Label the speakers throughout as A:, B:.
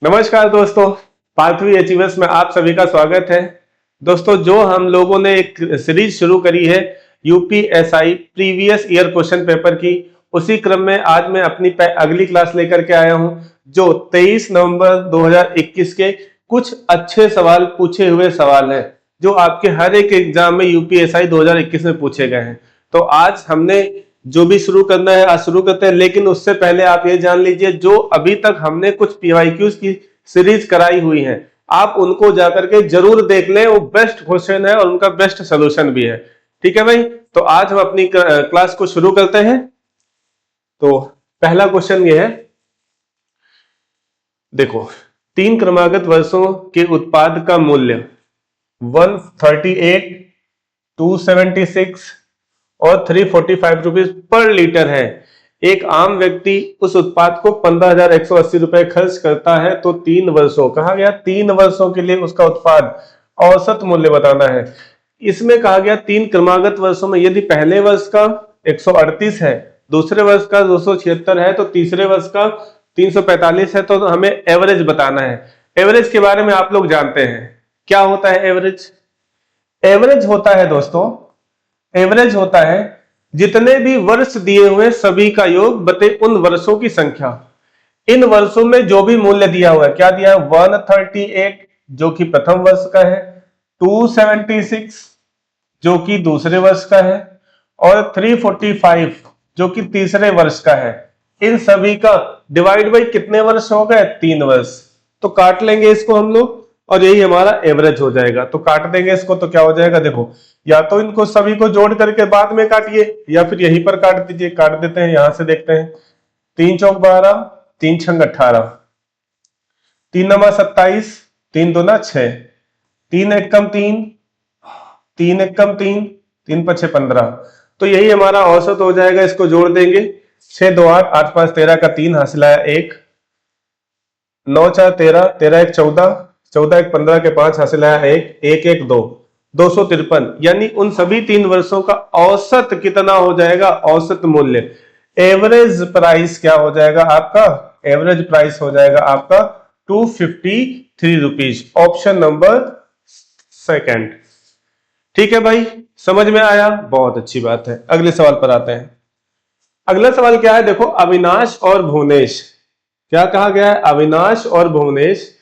A: नमस्कार दोस्तों, पार्थवी अचीवर्स में आप सभी का स्वागत है। दोस्तों, जो हम लोगों ने एक सीरीज शुरू करी है UPSI previous year question paper की, उसी क्रम में आज मैं अपनी अगली क्लास लेकर के आया हूं, जो 23 नवंबर 2021 के कुछ अच्छे सवाल पूछे हुए सवाल हैं, जो आपके हर एक एग्जाम में यूपीएसआई 2021 में पूछे गए हैं। तो आज हमने जो भी शुरू करना है आज शुरू करते हैं, लेकिन उससे पहले आप ये जान लीजिए, जो अभी तक हमने कुछ पीवाईक्यूज की सीरीज कराई हुई है, आप उनको जाकर के जरूर देख लें। वो बेस्ट क्वेश्चन है और उनका बेस्ट सोल्यूशन भी है। ठीक है भाई, तो आज हम अपनी क्लास को शुरू करते हैं। तो पहला क्वेश्चन ये है, देखो, 3 क्रमागत वर्षों के उत्पाद का मूल्य 138, 276 और 345 रुपीज पर लीटर है। एक आम व्यक्ति उस उत्पाद को 15,180 रुपए खर्च करता है, तो 3 वर्षों, कहा गया 3 वर्षों के लिए उसका उत्पाद औसत मूल्य बताना है। इसमें कहा गया 3 क्रमागत वर्षों में, यदि पहले वर्ष का 138 है, दूसरे वर्ष का 276 है, तो तीसरे वर्ष का 345 है, तो हमें एवरेज बताना है। एवरेज के बारे में आप लोग जानते हैं, क्या होता है एवरेज? एवरेज होता है दोस्तों, एवरेज होता है जितने भी वर्ष दिए हुए सभी का योग बटे उन वर्षों की संख्या। इन वर्षों में जो भी मूल्य दिया हुआ है, क्या दिया है? 138 जो कि प्रथम वर्ष का है, 276 जो कि दूसरे वर्ष का है, और 345 जो कि तीसरे वर्ष का है। इन सभी का डिवाइड बाई कितने वर्ष हो गए? 3 वर्ष। तो काट लेंगे इसको हम लोग और यही हमारा एवरेज हो जाएगा। तो काट देंगे इसको, तो क्या हो जाएगा? देखो, या तो इनको सभी को जोड़ करके बाद में काटिए, या फिर यहीं पर काट दीजिए। काट देते हैं, यहां से देखते हैं। 3 चौक 12, 3 छंग 18, 3 नमा 27, 3 दूना 6, 3 एकम 3, 3 एकम 3, 3 पछे 15। तो यही हमारा औसत हो जाएगा। इसको जोड़ देंगे, 6 2 8, 8 5 13 का 3 हासिल आया 1, 9 4 13, 13 1 14, 14 1 15 के 5 हासिल आया 1, 1 1 2, 253। यानी उन सभी 3 वर्षों का औसत कितना हो जाएगा? औसत मूल्य, एवरेज प्राइस क्या हो जाएगा आपका? एवरेज प्राइस हो जाएगा आपका 253 रुपीज। Option number second. ठीक है भाई, समझ में आया? बहुत अच्छी बात है। अगले सवाल पर आते हैं। अगला सवाल क्या है? देखो, अविनाश और भुवनेश, क्या कहा गया है? अविनाश और भुवनेश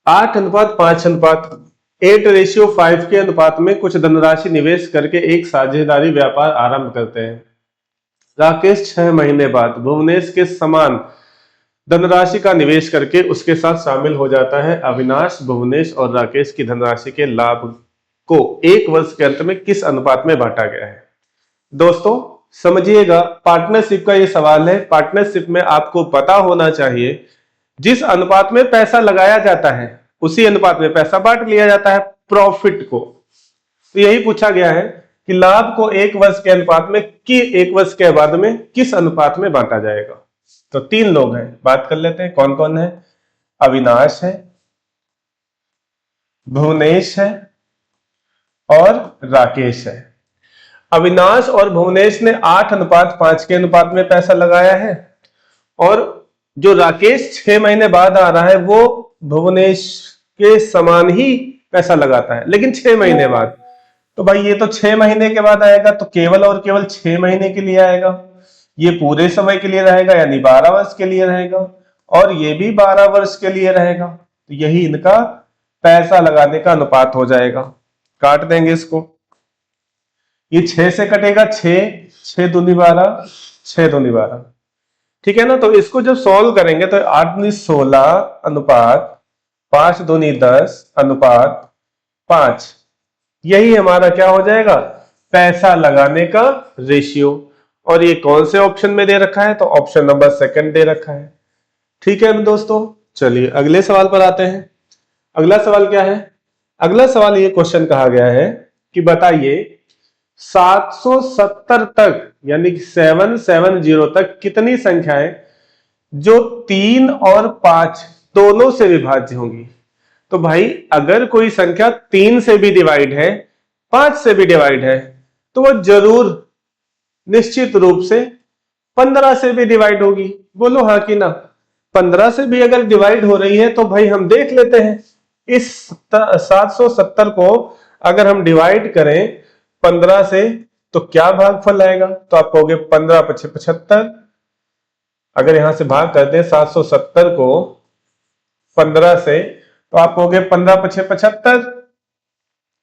A: 8:5:8 के अनुपात में कुछ धनराशि निवेश करके एक साझेदारी व्यापार आरंभ करते हैं। राकेश 6 महीने बाद भुवनेश के समान धनराशि का निवेश करके उसके साथ शामिल हो जाता है। अविनाश, भुवनेश और राकेश की धनराशि के लाभ को 1 वर्ष के अंत में किस अनुपात में बांटा गया है? दोस्तों समझिएगा, पार्टनरशिप का ये सवाल है। पार्टनरशिप में आपको पता होना चाहिए, जिस अनुपात में पैसा लगाया जाता है उसी अनुपात में पैसा बांट लिया जाता है, प्रॉफिट को। तो यही पूछा गया है कि लाभ को 1 वर्ष के अनुपात में, कि 1 वर्ष के बाद में किस अनुपात में बांटा जाएगा। तो 3 लोग हैं, बात कर लेते हैं कौन कौन है। अविनाश है, भुवनेश है और राकेश है। अविनाश और भुवनेश ने 8:5 के अनुपात में पैसा लगाया है, और जो राकेश 6 महीने बाद आ रहा है वो भुवनेश के समान ही पैसा लगाता है, लेकिन 6 महीने बाद। तो भाई ये तो 6 महीने के बाद आएगा, तो केवल और केवल 6 महीने के लिए आएगा। ये पूरे समय के लिए रहेगा, यानी 12 वर्ष के लिए रहेगा, और ये भी 12 वर्ष के लिए रहेगा। तो यही इनका पैसा लगाने का अनुपात हो जाएगा। काट देंगे इसको, ये 6 से कटेगा, 6 6 दूनी 12, 6 दूनी 12। ठीक है ना? तो इसको जब सॉल्व करेंगे तो 8 दूनी 16 अनुपात 5 दूनी 10 अनुपात 5, यही हमारा क्या हो जाएगा? पैसा लगाने का रेशियो। और ये कौन से ऑप्शन में दे रखा है? तो ऑप्शन नंबर सेकंड दे रखा है। ठीक है दोस्तों, चलिए अगले सवाल पर आते हैं। अगला सवाल क्या है? अगला सवाल ये क्वेश्चन कहा गया है कि बताइए 770 तक, यानी 770 तक कितनी संख्याएं जो 3 और 5 दोनों से विभाज्य होंगी। तो भाई अगर कोई संख्या 3 से भी डिवाइड है, 5 से भी डिवाइड है, तो वो जरूर निश्चित रूप से 15 से भी डिवाइड होगी। बोलो हाँ कि ना? 15 से भी अगर डिवाइड हो रही है तो भाई हम देख लेते हैं। इस 770 को अगर हम डिवाइड करें 15 से तो क्या भागफल आएगा? तो आप कहोगे 15 पछे 75। अगर यहां से भाग करते हैं 770 को 15 से तो आप कहोगे 15 पछे 75।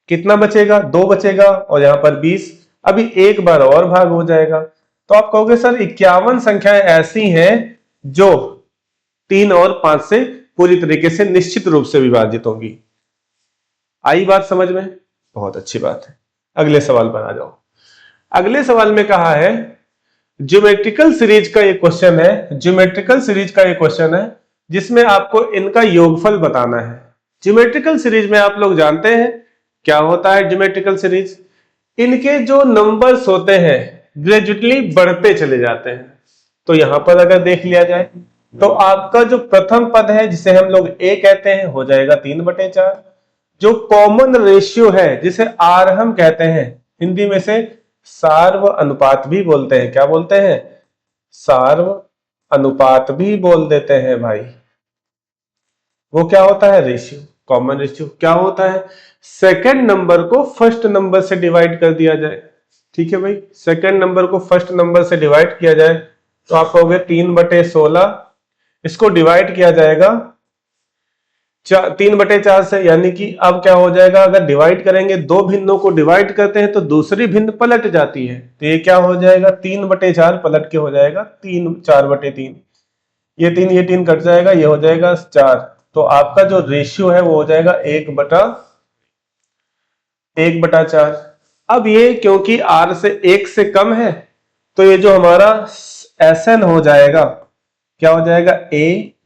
A: कितना बचेगा? 2 बचेगा और यहां पर 20। अभी एक बार और भाग हो जाएगा तो आप कहोगे सर 51 संख्याएं ऐसी हैं जो 3 और 5 से पूरी तरीके से निश्चित रूप से विभाजित होंगी। आई बात समझ में? बहुत अच्छी बात है। अगले सवाल पर आ जाओ। अगले सवाल में कहा है ज्योमेट्रिकल सीरीज का एक क्वेश्चन है। ज्योमेट्रिकल सीरीज का एक क्वेश्चन है जिसमें आपको इनका योगफल बताना है। ज्योमेट्रिकल सीरीज में आप लोग जानते हैं क्या होता है। ज्योमेट्रिकल सीरीज इनके जो नंबर्स होते हैं ग्रेजुअली बढ़ते चले जाते हैं। तो यहां पर अगर देख लिया जाए तो आपका जो प्रथम पद है जिसे हम लोग a कहते हैं हो जाएगा 3/4। जो कॉमन रेशियो है जिसे r हम कहते हैं, हिंदी में से सार्व अनुपात भी बोलते हैं। क्या बोलते हैं? सार्व अनुपात भी बोल देते हैं भाई। वो क्या होता है? Ratio, common ratio. क्या होता है? सेकंड नंबर को फर्स्ट नंबर से डिवाइड कर दिया जाए। ठीक है भाई, सेकंड नंबर को फर्स्ट नंबर से डिवाइड किया जाए तो आप कहोगे 3/16। इसको डिवाइड किया जाएगा 3/4 से, यानी कि अब क्या हो जाएगा? अगर डिवाइड करेंगे, दो भिन्नों को डिवाइड करते हैं तो दूसरी भिन्न पलट जाती है। तो ये क्या हो जाएगा? 3/4 पलट के हो जाएगा 4/3। ये 3 कट जाएगा, ये हो जाएगा 4। तो आपका जो रेशियो है वो हो जाएगा 1/4। अब ये क्योंकि r से 1 से कम है तो ये जो हमारा Sn हो जाएगा, क्या हो जाएगा? a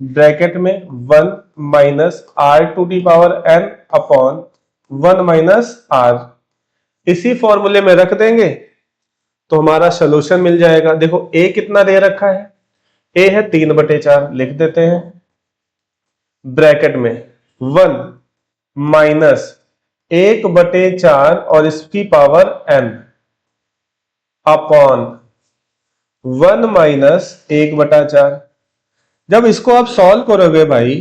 A: ब्रैकेट में 1 minus r⁴n upon 1 minus r। इसी फॉर्मूले में रख देंगे तो हमारा सोल्यूशन मिल जाएगा। देखो a कितना दे रखा है? a है 3/4, लिख देते हैं ब्रैकेट में 1 माइनस 1/4 और इसकी पावर n अपॉन 1 माइनस 1/4। जब इसको आप सॉल्व करोगे भाई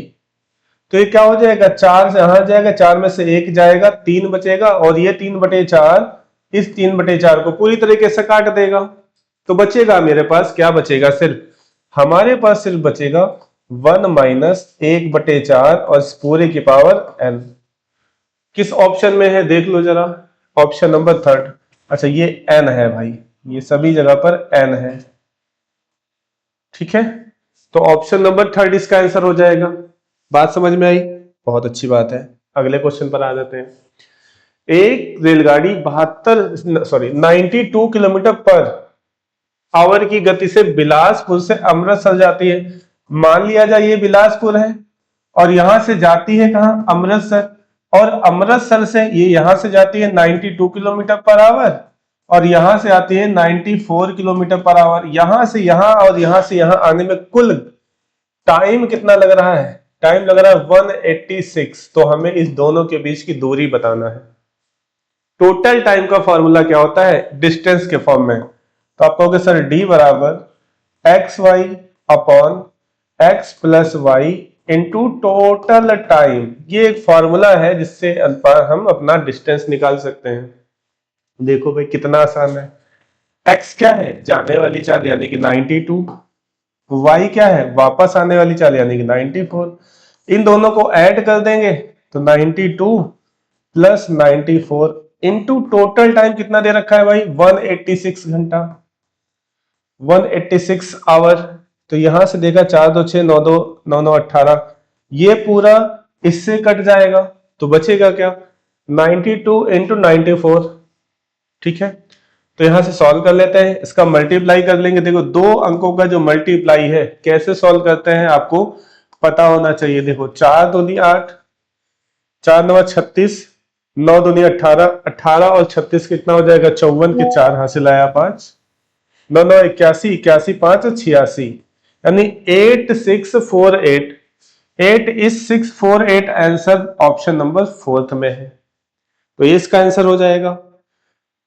A: तो ये क्या हो जाएगा? 4 से यहां जाएगा, 4 में से 1 जाएगा, 3 बचेगा और ये 3/4 इस 3/4 को पूरी तरीके से काट देगा। तो बचेगा मेरे पास, क्या बचेगा? हमारे पास सिर्फ बचेगा 1 माइनस 1/4 और इस पूरे की पावर n। किस ऑप्शन में है देख लो जरा, ऑप्शन नंबर 3। अच्छा ये n है भाई, ये सभी जगह पर n है। ठीक है, तो ऑप्शन नंबर 3 इसका आंसर हो जाएगा। बात समझ में आई? बहुत अच्छी बात है। अगले क्वेश्चन पर आ जाते हैं। एक रेलगाड़ी 92 किलोमीटर पर आवर की गति से बिलासपुर से अमृतसर जाती है। मान लिया जाए ये बिलासपुर है और यहां से जाती है कहां? अमृतसर। और अमृतसर से ये यहां से जाती है 92 किलोमीटर पर आवर और यहां से आती है 94 किलोमीटर पर आवर। यहां से यहां और यहां से यहां आने में कुल टाइम कितना लग रहा है? टाइम लग रहा है 186। तो हमें इस दोनों के बीच की दूरी बताना है। टोटल टाइम का फॉर्मूला क्या होता है? डिस्टेंस के फॉर्म में। तो आप कहोगे सर d बराबर x y upon x plus y into total time. ये एक फॉर्मूला है जिससे हम अपना डिस्टेंस निकाल सकते हैं। देखो भाई कितना आसान है। x क्या है? जाने वाली चाल यानी कि 92। y क्या है? वापस आने वाली चाल यानी कि 94। इन दोनों को ऐड कर देंगे तो 92 प्लस 94 इंटू टोटल टाइम कितना दे रखा है भाई? 186 घंटा, 186 आवर। तो यहां से देखा 4 2 6 9 2 9 9 18, ये पूरा इससे कट जाएगा तो बचेगा क्या? 92 इंटू 94। ठीक है, तो यहां से सॉल्व कर लेते हैं। इसका मल्टीप्लाई कर लेंगे। देखो दो अंकों का जो मल्टीप्लाई है कैसे सॉल्व करते हैं आपको पता होना चाहिए। देखो 4 दूनी 8, 4 9 36, 9 दूनी 18, 18 और 36 कितना हो जाएगा? 54 के 4 हासिल आया 5, 9 9 81, 81 5 86, यानी 8648। 8 is 648 आंसर ऑप्शन नंबर 4 में है। तो ये इसका आंसर हो जाएगा।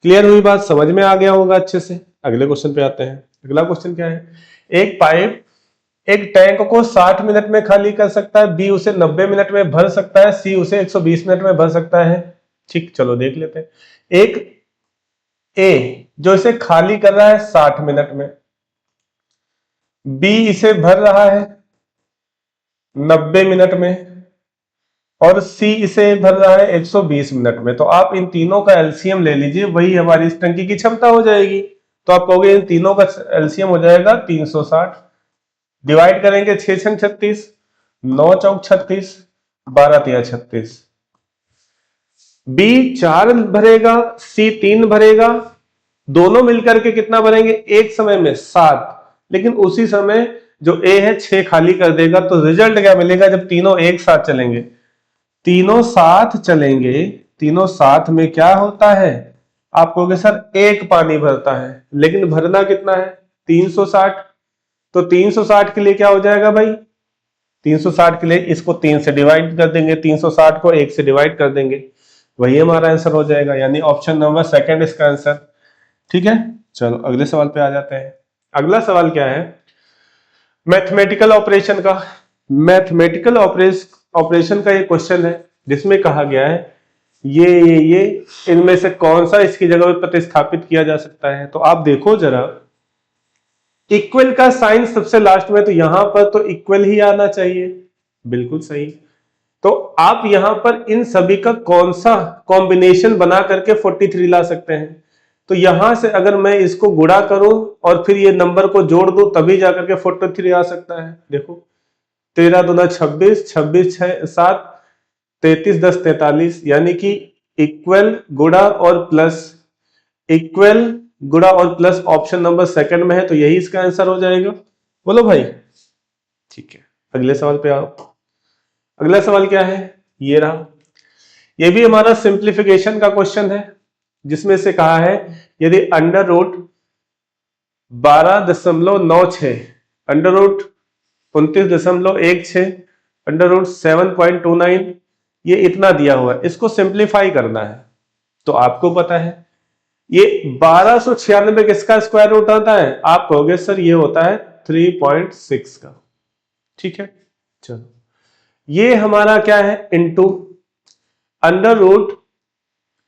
A: क्लियर हुई बात? समझ में आ गया होगा अच्छे से। अगले क्वेश्चन पे आते हैं। अगला क्वेश्चन क्या है? एक पाइप एक टैंक को 60 मिनट में खाली कर सकता है, बी उसे 90 मिनट में भर सकता है, सी उसे 120 मिनट में भर सकता है। ठीक, चलो देख लेते हैं। एक ए जो इसे खाली कर रहा है 60 मिनट में, बी इसे भर रहा है 90 मिनट में, और सी इसे भर रहा है 120 मिनट में। तो आप इन तीनों का एलसीएम ले लीजिए, वही हमारी इस टंकी की क्षमता हो जाएगी। तो आप कहोगे इन तीनों का एलसीएम हो जाएगा 360, डिवाइड करेंगे 6 छंग 36, 9 चौक 36, 12 तिया 36। बी 4 भरेगा, सी 3 भरेगा, दोनों मिलकर के कितना भरेंगे एक समय में 7, लेकिन उसी समय जो ए है 6 खाली कर देगा। तो रिजल्ट क्या मिलेगा जब तीनों एक साथ चलेंगे? तीनों साथ चलेंगे, तीनों साथ में क्या होता है? आप कहोगे सर एक पानी भरता है, लेकिन भरना कितना है? 360। तो 360 के लिए क्या हो जाएगा भाई? 360 के लिए इसको 3 से डिवाइड कर देंगे, 360 को 1 से डिवाइड कर देंगे, वही हमारा आंसर हो जाएगा। यानी ऑप्शन नंबर सेकंड इसका आंसर। ठीक है, चलो अगले सवाल पे आ जाते हैं। अगला सवाल क्या है? मैथमेटिकल ऑपरेशन का। मैथमेटिकल ऑपरेशन का ये क्वेश्चन है जिसमें कहा गया है ये इनमें से कौन सा इसकी जगह पर प्रतिस्थापित किया जा सकता है। तो आप देखो जरा, इक्वल का साइन सबसे लास्ट में, तो यहां पर तो इक्वल ही आना चाहिए, बिल्कुल सही। तो आप यहां पर इन सभी का कौन सा कॉम्बिनेशन बना करके 43 ला सकते हैं? तो यहां से अगर मैं इसको गुणा करूं और फिर ये नंबर को जोड़ दूं तभी जाकर के 43 आ सकता है। देखो 13 दूना 26, 26 6 7 33 10 43, यानी कि इक्वल गुणा और प्लस, इक्वल गुणा और प्लस ऑप्शन नंबर सेकंड में है, तो यही इसका आंसर हो जाएगा। बोलो भाई, ठीक है अगले सवाल पे आओ। अगला सवाल क्या है? ये रहा, ये भी हमारा सिंप्लीफिकेशन का क्वेश्चन है जिसमें से कहा है यदि under root 12.96, under root 29.16, under root 7.29, ये इतना दिया हुआ है, इसको सिंप्लीफाई करना है। तो आपको पता है ये 1296 किसका स्क्वायर रूट आता है? आप कहोगे सर ये होता है 3.6 का। ठीक है, चलो ये हमारा क्या है? इनटू अंडर रूट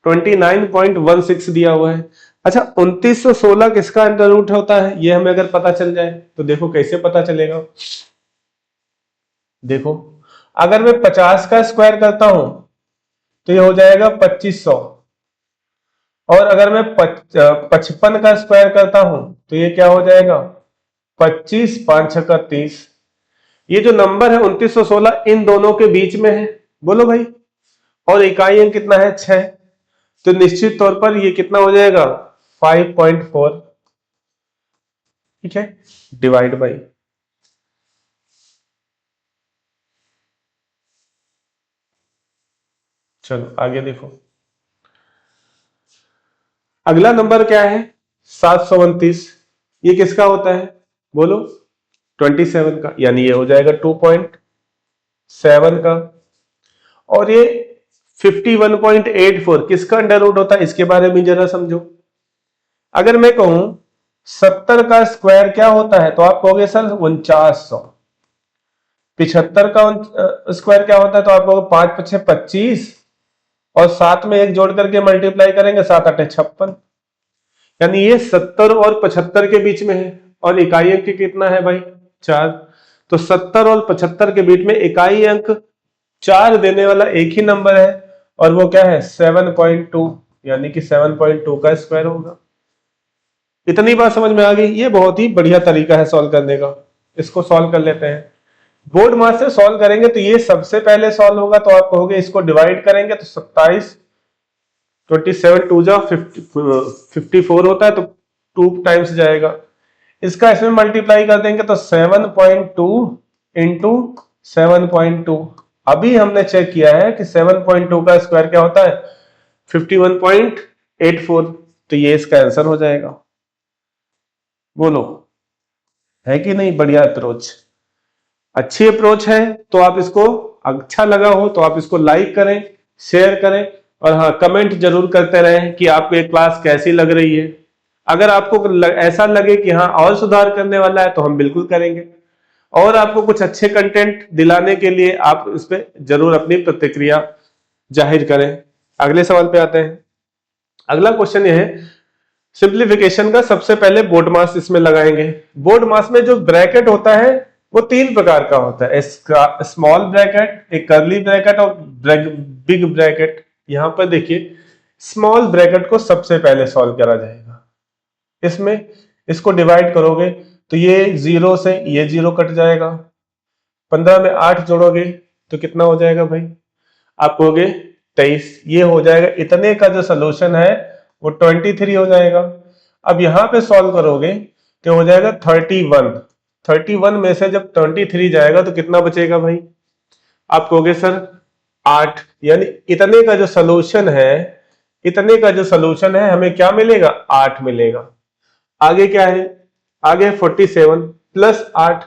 A: 29.16 दिया हुआ है। अच्छा 2916 किसका अंडर रूट होता है? ये हमें अगर पता चल जाए तो देखो कैसे पता चलेगा। देखो अगर मैं 50 का स्क्वायर करता हूं तो ये हो जाएगा 2500, और अगर मैं 55 का स्क्वायर करता हूं तो ये क्या हो जाएगा? 25 5 का 30। ये जो नंबर है 2916 इन दोनों के बीच में है, बोलो भाई, और इकाई अंक कितना है? 6, तो निश्चित तौर पर ये कितना हो जाएगा? 5.4। ठीक है, डिवाइड बाई, चलो आगे देखो। अगला नंबर क्या है? 729, ये किसका होता है? बोलो 27 का, यानी ये हो जाएगा 2.7 का। और ये 51.84 किसका अंडर रूट होता है? इसके बारे में जरा समझो। अगर मैं कहूं 70 का स्क्वायर क्या होता है तो आप कहोगे सर 4900। 75 का स्क्वायर क्या होता है तो आप कहोगे 5 5 25, और 7 में 1 जोड़ करके मल्टीप्लाई करेंगे 7 8 56, यानी ये 70 और 75 के बीच में है। और इकाई अंक कितना है भाई? 4। तो 70 और 75 के बीच में इकाई अंक 4 देने वाला एक ही नंबर है, और वो क्या है? 7.2, यानी कि 7.2 का स्क्वायर होगा। इतनी बात समझ में आ गई? ये बहुत ही बढ़िया तरीका है सॉल्व करने का, इसको सॉल्व कर लेते हैं। बोर्ड मास से सॉल्व करेंगे तो ये सबसे पहले सॉल्व होगा, तो आप कहोगे इसको डिवाइड करेंगे तो 27, 27 2 जा 54 होता है, तो 2 टाइम्स जाएगा। इसका इसमें मल्टीप्लाई कर देंगे तो 7.2 इंटू 7.2। अभी हमने चेक किया है कि 7.2 का स्क्वायर क्या होता है? 51.84, तो ये इसका आंसर हो जाएगा। बोलो है कि नहीं? बढ़िया अप्रोच, अच्छी अप्रोच है। तो आप इसको, अच्छा लगा हो तो आप इसको लाइक करें, शेयर करें, और हाँ कमेंट जरूर करते रहें कि आपको ये क्लास कैसी लग रही है। अगर आपको ऐसा लगे कि हाँ और सुधार करने वाला है तो हम बिल्कुल करेंगे। और आपको कुछ अच्छे कंटेंट दिलाने के लिए आप इस पे जरूर अपनी प्रतिक्रिया जाहिर करें। अगले सवाल पे आते हैं। अगला क्वेश्चन यह है, सिंप्लीफिकेशन का सबसे पहले बोर्ड मास इसमें लगाएंगे। बोर्ड मास में जो ब्रैकेट होता है वो तीन प्रकार का होता है, स्मॉल ब्रैकेट, एक कर्ली ब्रैकेट और बिग ब्रैकेट। यहां पर देखिए स्मॉल ब्रैकेट को सबसे पहले सॉल्व करा जाएगा। इसमें इसको डिवाइड करोगे तो ये 0 से ये 0 कट जाएगा, 15 में 8 जोड़ोगे तो कितना हो जाएगा भाई, आप कहोगे 23। ये हो जाएगा, इतने का जो सोल्यूशन है वो 23 हो जाएगा। अब यहां पे सॉल्व करोगे तो हो जाएगा 31। 31 में से जब 23 जाएगा तो कितना बचेगा भाई, आप कहोगे सर 8। यानी इतने का जो सोल्यूशन है, इतने का जो सोल्यूशन है हमें क्या मिलेगा, 8 मिलेगा। आगे क्या है, आगे 47 प्लस 8,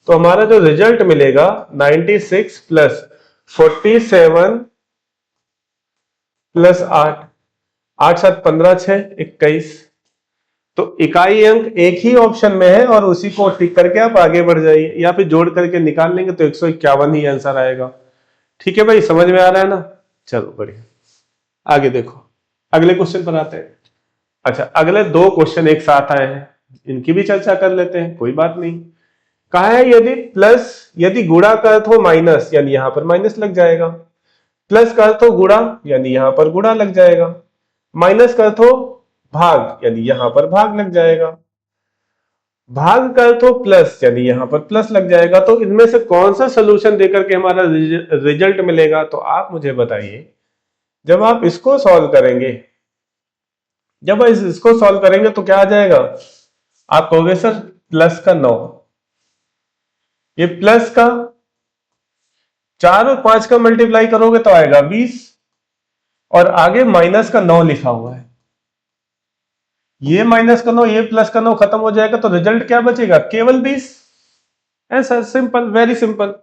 A: तो हमारा जो रिजल्ट मिलेगा 96 प्लस 47 प्लस 8, 8 7 15 6 21। तो इकाई अंक एक ही ऑप्शन में है और उसी को टिक करके आप आगे बढ़ जाइए, या फिर जोड़ करके निकाल लेंगे तो 151 ही आंसर आएगा। ठीक है भाई, समझ में आ रहा है ना। चलो बढ़िया, आगे देखो, अगले क्वेश्चन पर आते हैं। अच्छा, अगले दो क्वेश्चन एक साथ आए हैं, इनकी भी चर्चा कर लेते हैं, कोई बात नहीं। कहा है यदि प्लस, यदि गुणा का अर्थ हो माइनस, यानी यहां पर माइनस लग जाएगा। प्लस का अर्थ हो गुणा, यानी यहां पर गुणा लग जाएगा। माइनस का अर्थ हो भाग, यानी यहां पर भाग लग जाएगा। भाग का अर्थ हो प्लस, यानी यहां पर प्लस लग जाएगा। तो इनमें से कौन सा सोल्यूशन देकर के हमारा रिजल्ट मिलेगा, तो आप मुझे बताइए। जब आप इसको सॉल्व करेंगे, जब इसको सॉल्व करेंगे तो क्या आ जाएगा, आप कहोगे सर प्लस का 9, ये प्लस का 4 और 5 का मल्टीप्लाई करोगे तो आएगा 20, और आगे माइनस का 9 लिखा हुआ है। ये माइनस का 9, ये प्लस का 9 खत्म हो जाएगा तो रिजल्ट क्या बचेगा, केवल 20। ऐसा सिंपल, वेरी सिंपल।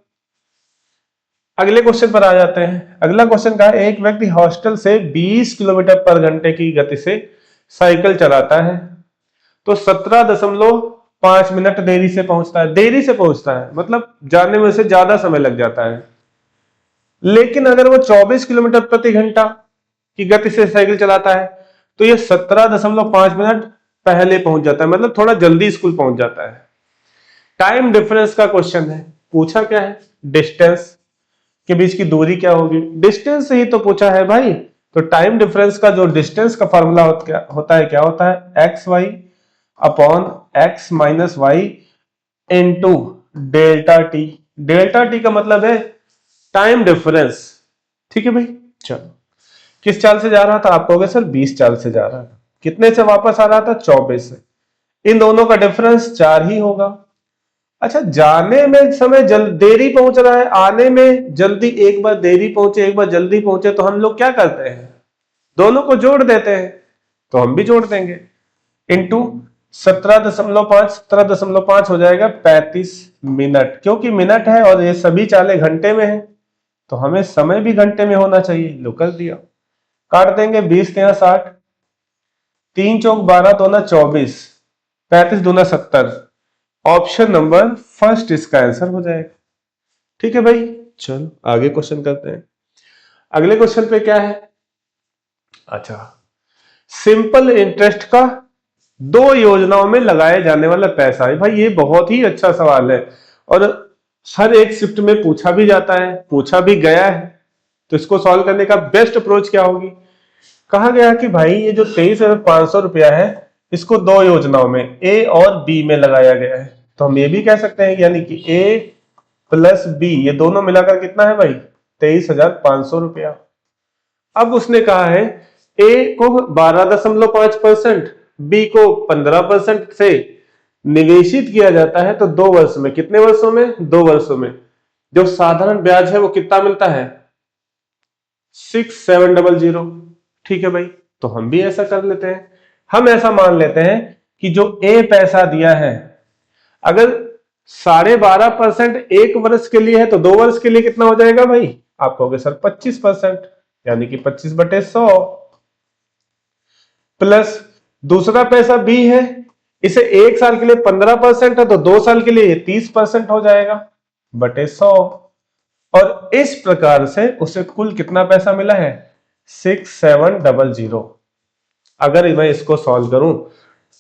A: अगले क्वेश्चन पर आ जाते हैं। अगला क्वेश्चन का है, एक व्यक्ति हॉस्टल से 20 किलोमीटर पर घंटे की गति से साइकिल चलाता है तो 17.5 मिनट देरी से पहुंचता है। देरी से पहुंचता है मतलब जाने में से ज्यादा समय लग जाता है। लेकिन अगर वो 24 किलोमीटर प्रति घंटा की गति से साइकिल चलाता है तो ये 17.5 मिनट पहले पहुंच जाता है, मतलब थोड़ा जल्दी स्कूल पहुंच जाता है। टाइम डिफरेंस का क्वेश्चन है, पूछा क्या है, डिस्टेंस के बीच की दूरी क्या होगी। डिस्टेंस से ही तो पूछा है भाई, तो टाइम डिफरेंस का जो डिस्टेंस का फॉर्मूला होता है, क्या होता है, x y upon x minus y into delta t. Delta t का मतलब है टाइम डिफरेंस। ठीक है भाई, चलो किस चाल से जा रहा था, आप कहोगे सर 20 चाल से जा रहा था। कितने से वापस आ रहा था, 24 से। इन दोनों का डिफरेंस 4 ही होगा। अच्छा, जाने में समय देरी पहुंच रहा है, आने में जल्दी, एक बार देरी पहुंचे एक बार जल्दी पहुंचे, तो हम लोग क्या करते हैं, दोनों को जोड़ देते हैं। तो हम भी जोड़ देंगे, इंटू 17.5 हो जाएगा 35 मिनट, क्योंकि मिनट है और ये सभी चालें घंटे में है तो हमें समय भी घंटे में होना चाहिए। लो कर दिया, काट देंगे, 20 3 60, 3 चौक 12 दूना 24, 35 दूना 70। ऑप्शन नंबर फर्स्ट इसका आंसर हो जाएगा। ठीक है भाई, चलो आगे क्वेश्चन करते हैं। अगले क्वेश्चन पे क्या है, अच्छा, सिंपल इंटरेस्ट का 2 योजनाओं में लगाए जाने वाला पैसा है। भाई ये बहुत ही अच्छा सवाल है और हर एक शिफ्ट में पूछा भी जाता है, पूछा भी गया है। तो इसको सॉल्व करने का बेस्ट अप्रोच क्या होगी, कहा गया कि भाई ये जो 23,500 रुपया है इसको 2 योजनाओं में ए और बी में लगाया गया है। तो हम ये भी कह सकते हैं यानी कि ए प्लस बी, ये दोनों मिलाकर कितना है भाई, 23,500 रुपया। अब उसने कहा है ए को 12.5%, बी को 15% से निवेशित किया जाता है तो 2 वर्ष में। कितने वर्षों में, 2 वर्षों में। जो साधारण ब्याज है वो कितना मिलता है, 6700। ठीक है भाई, तो हम भी ऐसा कर लेते हैं। हम ऐसा मान लेते हैं कि जो ए पैसा दिया है, अगर 12.5% एक वर्ष के लिए है तो 2 वर्ष के लिए कितना हो जाएगा भाई, आप कहोगे सर 25%, यानी कि 25/100 प्लस दूसरा पैसा बी है, इसे 1 साल के लिए 15% है तो 2 साल के लिए 30% हो जाएगा बटे 100। और इस प्रकार से उसे कुल कितना पैसा मिला है 6700। अगर मैं इसको सॉल्व करूं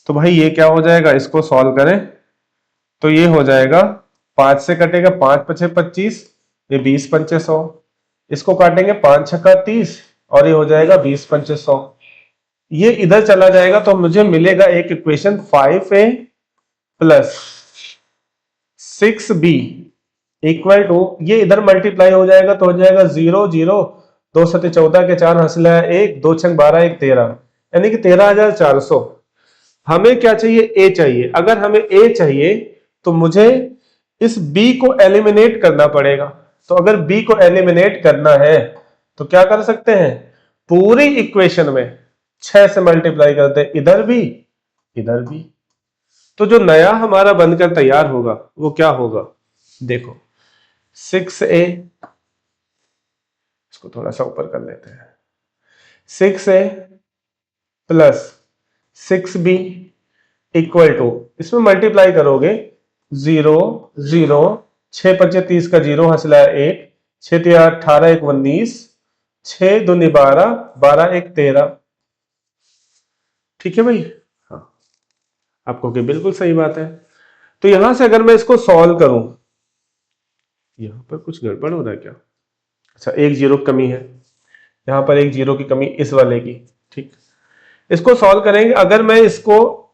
A: तो भाई ये क्या हो जाएगा, इसको सॉल्व करें तो ये हो जाएगा 5 से कटेगा 5 पचे 25, ये 20 पंचे 100, इसको काटेंगे 5 छक्का 30 और ये हो जाएगा 20 पंचे 100। ये इधर चला जाएगा तो मुझे मिलेगा एक equation 5a plus 6b equal to, ये इधर मल्टीप्लाई हो जाएगा तो हो जाएगा 0 0 2 सते 14 के 4 हासिल है 1 2 6 12 1 13, यानी कि 13400। हमें क्या चाहिए, ए चाहिए। अगर हमें ए चाहिए तो मुझे इस बी को एलिमिनेट करना पड़ेगा। तो अगर बी को एलिमिनेट करना है तो क्या कर सकते हैं, पूरी इक्वेशन में 6 से मल्टीप्लाई करते हैं, इधर भी इधर भी। तो जो नया हमारा बनकर तैयार होगा वो क्या होगा, देखो 6a, इसको थोड़ा सा ऊपर कर लेते हैं, 6a plus 6b equal to, इसमें मल्टीप्लाई करोगे 0 0 6 पचे 30 का 0 हासिल है 1, 6 3 18 1 19, 6 2 12 12 1 13। ठीक है भाई, हाँ आपको कि बिल्कुल सही बात है। तो यहां से अगर मैं इसको सॉल्व करूं, यहां पर कुछ गड़बड़ हो रहा है क्या, अच्छा एक जीरो की कमी है, यहां पर एक जीरो की कमी इस वाले की। ठीक, इसको सॉल्व करेंगे। अगर मैं इसको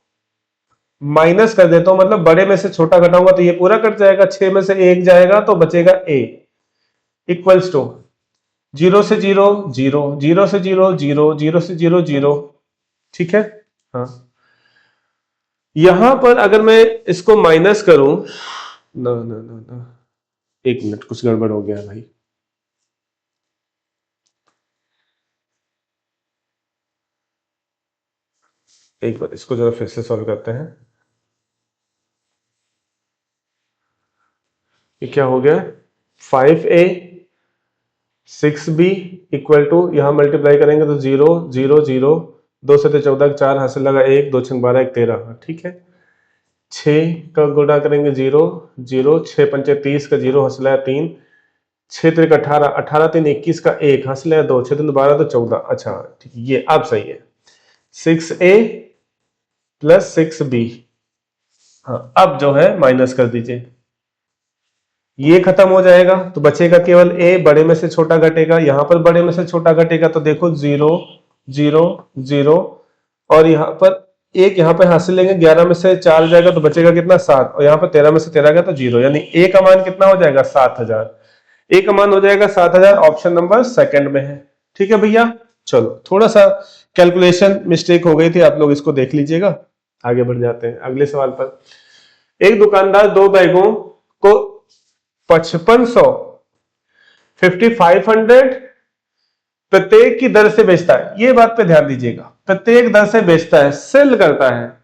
A: माइनस कर देता हूं, मतलब बड़े में से छोटा घटाऊंगा तो ये पूरा कट जाएगा, 6 में से 1 जाएगा तो बचेगा a इक्वल्स टू 0 से 0 0 0 से 0 0 0 से 0 0। ठीक है, हाँ यहां पर अगर मैं इसको माइनस करूं, ना ना ना ना, एक मिनट कुछ गड़बड़ हो गया भाई, एक बार इसको जरा फिर से सॉल्व करते हैं। ये क्या हो गया, 5a 6b इक्वल टू, यहां मल्टीप्लाई करेंगे तो 0 0 0 2 से 14 4 हासिल लगा 1 2 6 12 1 13। ठीक है, 6 का गुणा करेंगे 0 0 6 पंचे 30 का 0 हासिल है 3, 6 3 18 18 3 21 का 1 हासिल है 2, 6 3 12 तो 14। अच्छा ठीक, ये अब सही है, 6a प्लस 6b। हाँ अब जो है माइनस कर दीजिए, ये खत्म हो जाएगा तो बचेगा केवल a, बड़े में से छोटा घटेगा, यहां पर बड़े में से छोटा घटेगा तो देखो 0 0 0 और यहां पर एक, यहां पर हासिल लेंगे 11 में से 4 जाएगा तो बचेगा कितना 7, और यहां पर 13 में से 13 गया तो 0, यानी a का मान कितना हो जाएगा 7000। a का मान हो जाएगा 7000, ऑप्शन नंबर सेकंड में है। ठीक है भैया, चलो थोड़ा सा कैलकुलेशन मिस्टेक हो गई थी, आप लोग इसको देख लीजिएगा। आगे बढ़ जाते हैं अगले सवाल पर। एक दुकानदार 2 बैगों को 5500 5500 प्रत्येक की दर से बेचता है। ये बात पे ध्यान दीजिएगा, प्रत्येक दर से बेचता है, सेल करता है।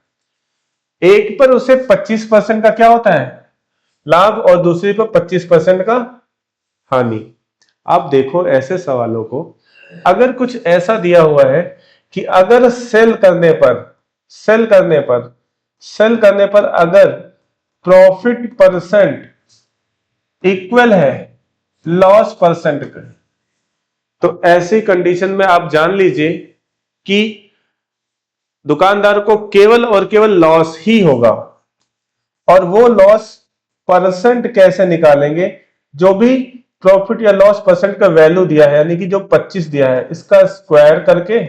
A: एक पर उसे 25% का क्या होता है लाभ और दूसरी पर 25% का हानि। आप देखो ऐसे सवालों को, अगर कुछ ऐसा दिया हुआ है कि अगर सेल करने पर अगर प्रॉफिट परसेंट इक्वल है लॉस परसेंट का, तो ऐसी कंडीशन में आप जान लीजिए कि दुकानदार को केवल और केवल लॉस ही होगा। और वो लॉस परसेंट कैसे निकालेंगे, जो भी प्रॉफिट या लॉस परसेंट का वैल्यू दिया है, यानी कि जो 25 दिया है, इसका स्क्वायर करके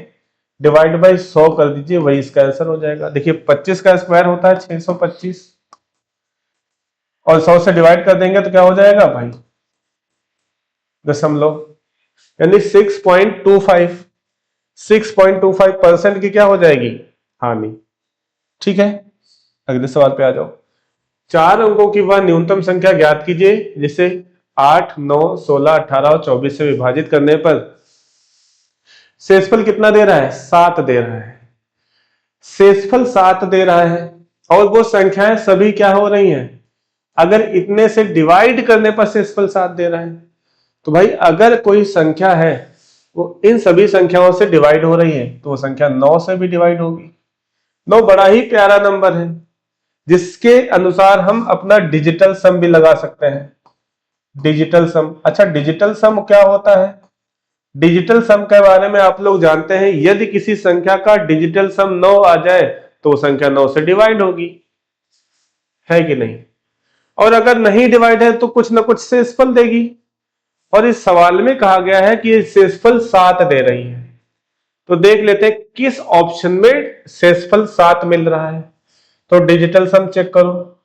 A: डिवाइड बाई 100 कर दीजिए, वही इसका आंसर हो जाएगा। देखिए 25 का स्क्वायर होता है 625 और 100 से डिवाइड कर देंगे तो क्या हो जाएगा भाई दशमलव, यानी 6.25% की क्या हो जाएगी हानि। ठीक है, अगले सवाल पे आ जाओ। 4 अंकों की वह न्यूनतम संख्या ज्ञात कीजिए जिसे 8 9 16 18 और 24 से विभाजित करने पर शेषफल कितना दे रहा है 7 दे रहा है। शेषफल 7 दे रहा है और वो संख्याएं सभी क्या हो रही हैं, अगर इतने से डिवाइड करने पर शेषफल 7 दे रहा है। तो भाई अगर कोई संख्या है वो इन सभी संख्याओं से डिवाइड हो रही है तो वो संख्या 9 से भी डिवाइड होगी। 9 बड़ा ही प्यारा नंबर है, जिसके अनुसार हम अपना डिजिटल सम भी लगा सकते हैं। डिजिटल सम, अच्छा डिजिटल सम क्या होता है? डिजिटल सम के बारे में आप लोग जानते हैं, यदि किसी संख्या का डिजिटल सम 9 आ जाए तो वो संख्या 9 से डिवाइड होगी, है कि नहीं? और अगर नहीं डिवाइड है तो कुछ ना कुछ शेषफल देगी। और इस सवाल में कहा गया है कि ये शेषफल 7 दे रही है। तो देख लेते हैं किस ऑप्शन में शेषफल 7 मिल रहा है। तो डिजिटल सम चेक करो,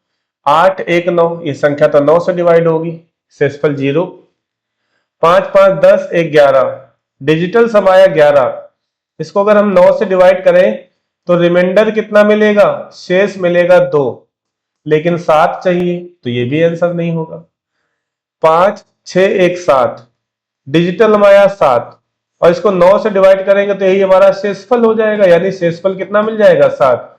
A: 8 1 9, ये संख्या तो 9 से डिवाइड होगी, शेषफल 0। 5 5 10 1 11, डिजिटल सम आया 11। इसको अगर हम 9 से डिवाइड करें तो रिमाइंडर कितना मिलेगा? शेष मिलेगा 2, लेकिन 7 चाहिए, तो ये भी आंसर नहीं होगा। 5 6 1 7, डिजिटल में आया 7, और इसको 9 से डिवाइड करेंगे तो यही हमारा शेषफल हो जाएगा, यानी शेषफल कितना मिल जाएगा? 7।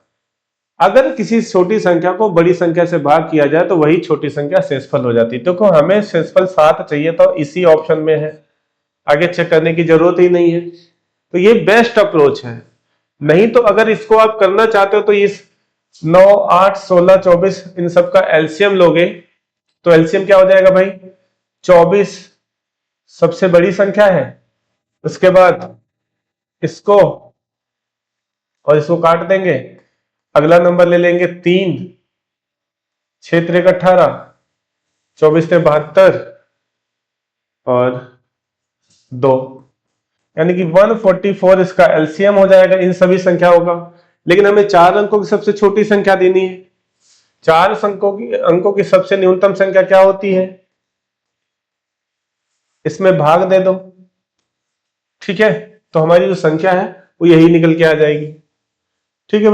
A: अगर किसी छोटी संख्या को बड़ी संख्या से भाग किया जाए तो वही छोटी संख्या शेषफल हो जाती है। तो हमें शेषफल 7 चाहिए, तो इसी ऑप्शन में है, आगे चेक करने की जरूरत ही नहीं है। तो ये बेस्ट अप्रोच है। नहीं तो अगर इसको आप करना चाहते हो तो इस 9 8 16 24 इन सब का एलसीएम लोगे तो एलसीएम क्या हो जाएगा भाई? 24 सबसे बड़ी संख्या है, उसके बाद इसको और इसको काट देंगे, अगला नंबर ले लेंगे 3, 6 3 18, 24 से 72 और 2, यानी कि 144 इसका एलसीएम हो जाएगा इन सभी संख्याओं का। लेकिन हमें 4 अंकों की सबसे छोटी संख्या देनी है। 4 अंकों की सबसे न्यूनतम संख्या क्या होती है? इसमें भाग दे दो, ठीक है, तो हमारी जो संख्या है वो यही निकल के आ जाएगी। ठीक है।